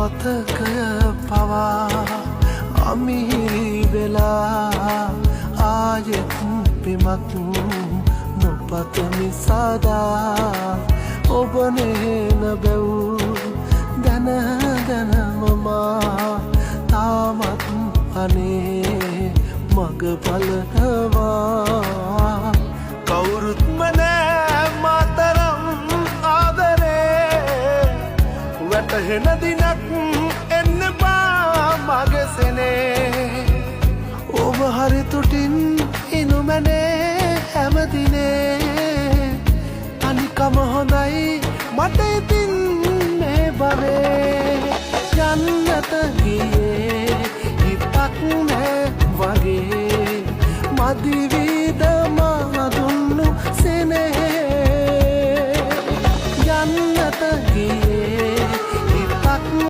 මතකය පවා අමිහිරි වෙලා ආයෙත් පිමක් නොපතමි සදා ඔබ නේන බැව් දැන දැනම මා තාමත් අනේ මග බලනවා කවුරුත්ම නෑ මාතරම් ආදරේ වැටහෙන දිනක් එන්න බා මගේ සෙනේ ඔබ හරි තුටින් ඉනුමනේ හැමදිනේ අනිකම හොඳයි මට ඉතින් මේ බවේ